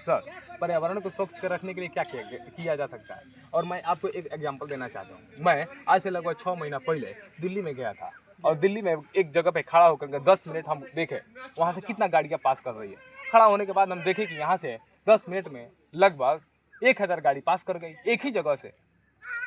Sir, पर्यावरण को स्वच्छ कर रखने के लिए क्या किया जा सकता है? और मैं आपको एक एग्जांपल देना चाहता हूँ। मैं आज से लगभग 6 महीना पहले दिल्ली में गया था और दिल्ली में एक जगह पे खड़ा होकर 10 मिनट हम देखे वहाँ से कितना गाड़ियाँ पास कर रही है। खड़ा होने के बाद हम देखे कि यहाँ से 10 मिनट में लगभग 1000 गाड़ी पास कर गई एक ही जगह से।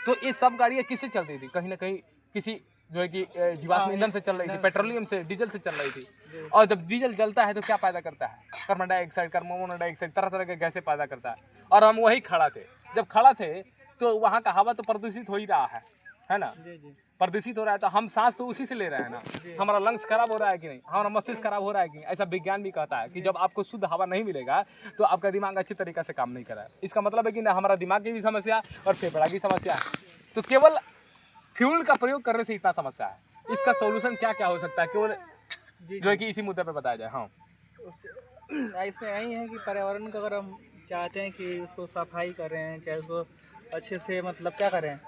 तो ये सब गाड़ियाँ किससे चलती थी? कहीं ना कहीं किसी जो है कि जीवाश्म ईंधन से चल रही थी, पेट्रोलियम से, डीजल से चल रही थी। और जब डीजल जलता है तो क्या पैदा करता है? कार्बन डाइऑक्साइड, कार्बन मोनोऑक्साइड, तरह तरह के गैसें पैदा करता है। और हम वही खड़ा थे, जब खड़ा थे तो वहाँ का हवा तो प्रदूषित हो ही रहा है ना? प्रदूषित हो रहा है तो हम सांस तो उसी से ले रहे हैं ना। हमारा लंग्स खराब हो रहा है कि नहीं? हमारा मस्तिष्क खराब हो रहा है कि नहीं? ऐसा विज्ञान भी कहता है कि जब आपको शुद्ध हवा नहीं मिलेगा तो आपका दिमाग अच्छी तरीके से काम नहीं कर रहा है। इसका मतलब है कि ना हमारा दिमाग की भी समस्या और फेफड़ा की समस्या है। तो केवल फ्यूल का प्रयोग करने से इतना समस्या है। इसका सॉल्यूशन क्या क्या हो सकता है, केवल जो है कि इसी मुद्दे पे बताया जाए। हाँ, इसमें यही है कि पर्यावरण का अगर हम चाहते हैं कि उसको सफाई करें, चाहे उसको अच्छे से मतलब क्या करें,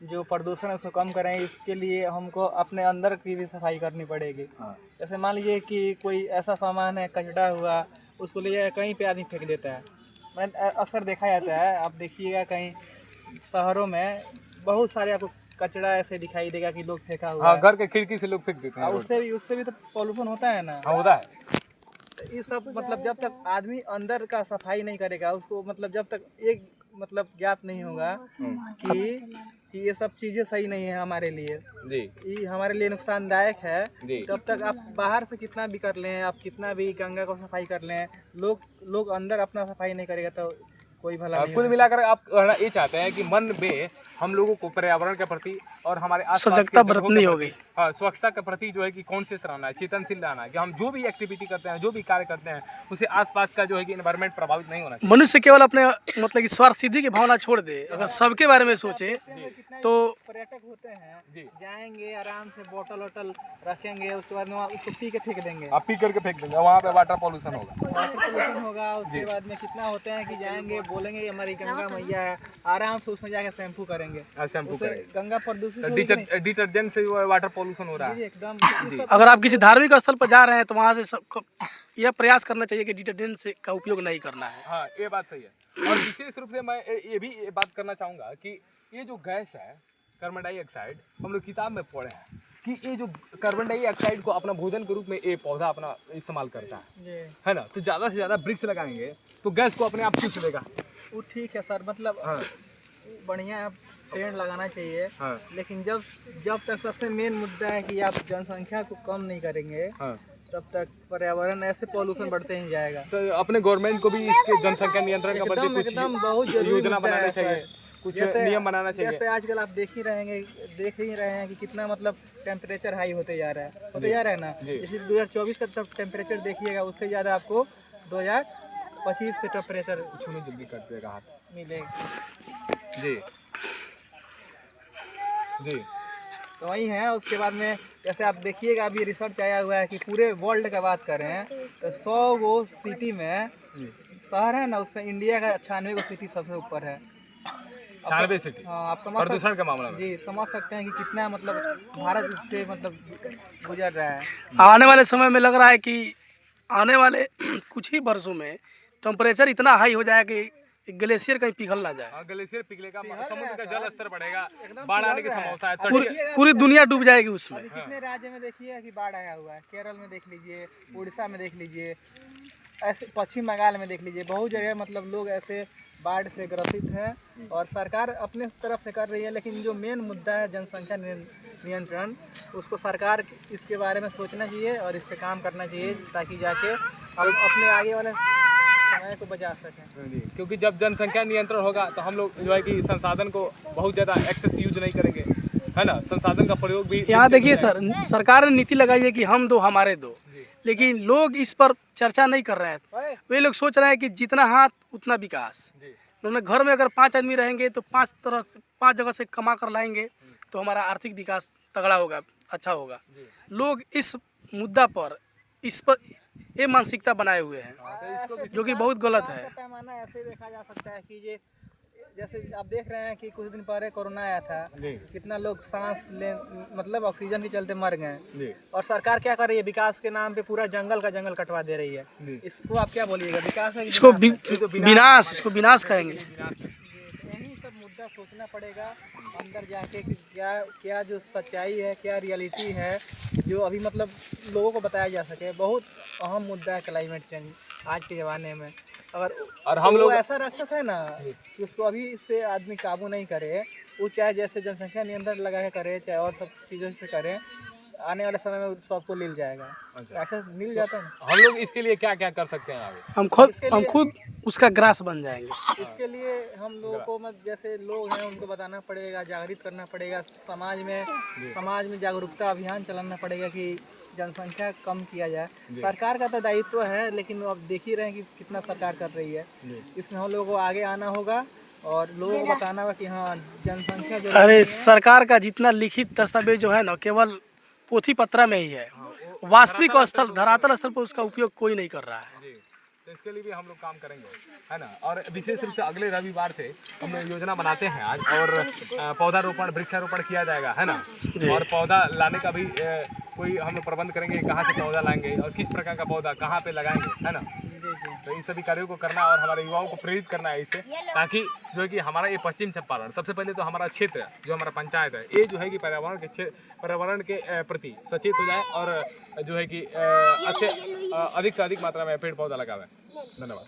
जो प्रदूषण है उसको कम करें, इसके लिए हमको अपने अंदर की भी सफाई करनी पड़ेगी। हाँ। जैसे मान लीजिए कि कोई ऐसा सामान है कचरा हुआ, उसको ले जाकर कहीं पे आदमी फेंक देता है। मैं अक्सर देखा जाता है, आप देखिएगा कहीं शहरों में बहुत सारे आपको कचरा ऐसे दिखाई देगा कि लोग फेंका हुआ हाँ, है। घर के खिड़की से लोग फेंक देते हैं। उससे भी तो पॉल्यूशन होता है ना। हाँ, होता है। तो ये सब मतलब जब तक आदमी अंदर का सफाई नहीं करेगा, उसको मतलब जब तक एक मतलब ज्ञात नहीं होगा कि ये सब चीज़ें सही नहीं है हमारे लिए, जी, ये हमारे लिए नुकसानदायक है, जी। तब तक आप बाहर से कितना भी कर लें, आप कितना भी गंगा को सफाई कर लें, लोग अंदर अपना सफाई नहीं करेगा तो कोई भला नहीं कुल होगा। मिलाकर आप कहना ये चाहते हैं कि मन में हम लोगों को पर्यावरण के प्रति और हमारे आसपास सजगता बरतनी होगी। हाँ, स्वच्छता के प्रति जो है कि कॉन्शियस रहना है, चेतनशील रहना है कि हम जो भी एक्टिविटी करते हैं, जो भी कार्य करते हैं, उसे आसपास का जो है कि एनवायरनमेंट प्रभावित नहीं होना चाहिए। मनुष्य केवल अपने मतलब कि स्वार्थ सिद्धि की भावना छोड़ दे, अगर सबके बारे में सोचे तो पर्यटक होते हैं, जी। जाएंगे आराम से बोतल वोटल रखेंगे, उसके बाद वहाँ उसको पी के फेंक देंगे, आप पी करके फेंक देंगे, वहाँ पे वाटर पॉल्यूशन होगा। वाटर पोल्यूशन होगा। उसके बाद में कितना होते हैं कि जाएंगे बोलेंगे ये हमारी गंगा मैया है, आराम से उसमें जाके शैम्पू करेंगे, शैम्पू उससे करेंगे, गंगा प्रदूषित होगी कि नहीं? डिटर्जेंट से वाटर पॉल्यूशन हो रहा है। जी, एकदम। ये सब अगर आप किसी धार्मिक स्थल पर जा रहे हैं तो वहाँ से सबको यह प्रयास करना चाहिए कि डिटर्जेंट से का उपयोग नहीं करना है। हाँ, ये बात सही है। और विशेष रूप से मैं ये भी बात करना चाहूँगा कि ये जो गैस है कार्बन डाइऑक्साइड, हम लोग किताब में पढ़े हैं कि ये जो कार्बन डाइऑक्साइड को अपना भोजन के रूप में ये पौधा अपना इस्तेमाल करता है ना। तो ज़्यादा से ज़्यादा वृक्ष लगाएंगे तो गैस को अपने आप खींच लेगा। वो ठीक है सर, मतलब हाँ, बढ़िया पेड़ लगाना चाहिए, हाँ, लेकिन जब तक सबसे मेन मुद्दा है कि आप जनसंख्या को कम नहीं करेंगे, हाँ। तब तक पर्यावरण ऐसे पॉल्यूशन बढ़ते ही जाएगा। तो अपने गवर्नमेंट को भी इसके जनसंख्या नियंत्रण का एकदम कुछ एकदम बहुत जरूरी योजना मुद्दा बनाना है चाहिए, सर। कुछ जैसे- नियम बनाना चाहिए। जैसे आजकल आप देख ही रहे हैं कि कितना मतलब टेम्परेचर हाई होते जा रहा है ना। जी। जैसे 2024 का जब टेम्परेचर देखिएगा उससे ज़्यादा आपको 2025 के टेम्परेचर छूने जल्दी कर देगा हाथ। मिलेगा। जी, जी, तो वही है। उसके बाद में जैसे आप देखिएगा अभी रिसर्च आया हुआ है कि पूरे वर्ल्ड का बात करें तो 100 गो सिटी में शहर है ना, उसमें इंडिया का 96 गो सिटी सबसे ऊपर है। 96 सिटी हाँ, आप समझ प्रदूषण के मामले में। जी समझ सकते हैं कि कितना मतलब भारत इससे मतलब गुजर रहा है। आने वाले समय में लग रहा है कि आने वाले कुछ ही वर्षों में टेम्परेचर इतना हाई हो जाएगा कि ग्लेशियर कहीं पिघल ना जाए, हाँ, ग्लेशियर पिघलेगा, समुद्र का जल स्तर बढ़ेगा, बाढ़ आने की संभावना है। पूरी दुनिया डूब जाएगी उसमें। अभी कितने राज्य में देखिए कि बाढ़ आया हुआ है, केरल में देख लीजिए, उड़ीसा में देख लीजिए, ऐसे पश्चिम बंगाल में देख लीजिए, बहुत जगह मतलब लोग ऐसे बाढ़ से ग्रसित हैं। और सरकार अपने तरफ से कर रही है, लेकिन जो मेन मुद्दा है जनसंख्या नियंत्रण, उसको सरकार इसके बारे में सोचना चाहिए और इस पर काम करना चाहिए ताकि जाके हम अपने आगे वाले समय को बचा सकें। क्योंकि जब जनसंख्या नियंत्रण होगा तो हम लोग जो है कि संसाधन को बहुत ज़्यादा एक्सेस यूज नहीं करेंगे, है ना। संसाधन का प्रयोग भी यहाँ देखिए सर, सरकार ने नीति लगाई है कि हम दो हमारे दो, लेकिन लोग इस पर चर्चा नहीं कर रहे हैं। वे लोग सोच रहे हैं कि जितना हाथ उतना विकास। उन्होंने घर में अगर 5 आदमी रहेंगे तो 5 जगह से कमा कर लाएंगे तो हमारा आर्थिक विकास तगड़ा होगा, अच्छा होगा। लोग इस मुद्दा पर ये मानसिकता बनाए हुए हैं, जो कि बहुत गलत है। पैमाना ऐसे देखा जा सकता है कि ये जैसे आप देख रहे हैं कि कुछ दिन पहले कोरोना आया था, जी कितना लोग सांस ले मतलब ऑक्सीजन के चलते मर गए। जी और सरकार क्या कर रही है, विकास के नाम पे पूरा जंगल का जंगल कटवा दे रही है। जी। इसको आप क्या बोलिएगा, विकास है कि इसको विनाश है? विनाश, इसको विनाश कहेंगे। यही सब मुद्दा सोचना पड़ेगा अंदर जाके कि क्या क्या जो सच्चाई है, क्या रियलिटी है, जो अभी मतलब लोगों को बताया जा सके। बहुत अहम मुद्दा है क्लाइमेट चेंज आज के ज़माने में। अगर और हम तो लोग वो ऐसा राक्षस है ना कि उसको अभी से आदमी काबू नहीं करे, वो चाहे जैसे जनसंख्या नियंत्रण लगा के करे, चाहे और सब चीज़ों से करे, आने वाले समय में सबको मिल जाएगा। अच्छा। राक्षस मिल जाता है ना। हम लोग इसके लिए क्या क्या कर सकते हैं आगे? हम खुद उसका ग्रास बन जाएंगे। इसके लिए हम लोगों को जैसे लोग हैं उनको बताना पड़ेगा, जागृत करना पड़ेगा, समाज में जागरूकता अभियान चलाना पड़ेगा कि जनसंख्या कम किया जाए। सरकार का तो दायित्व है, लेकिन अब देख ही रहे हैं कि कितना सरकार कर रही है। इसमें हम लोगों को आगे आना होगा और लोगों को बताना होगा कि हाँ जनसंख्या जो अरे सरकार का जितना लिखित दस्तावेज जो है ना, केवल पोथी पत्रा में ही है। वास्तविक स्थल, धरातल स्तर पर उसका उपयोग कोई नहीं कर रहा है। जी, तो इसके लिए भी हम लोग काम करेंगे, है ना। और विशेष रूप से अगले रविवार से हम लोग योजना बनाते हैं आज, और पौधारोपण वृक्षारोपण किया जाएगा, है ना। और पौधा लाने का भी कोई हम लोग प्रबंध करेंगे, कहाँ से पौधा लाएंगे और किस प्रकार का पौधा कहाँ पे लगाएंगे, है ना। तो इन सभी कार्यों को करना और हमारे युवाओं को प्रेरित करना है इससे, ताकि जो है कि हमारा ये पश्चिम चंपारण, सबसे पहले तो हमारा क्षेत्र जो हमारा पंचायत है, ये जो है कि पर्यावरण के प्रति सचेत हो जाए और जो है कि अच्छे अधिक से अधिक मात्रा में पेड़ पौधा लगावे। धन्यवाद।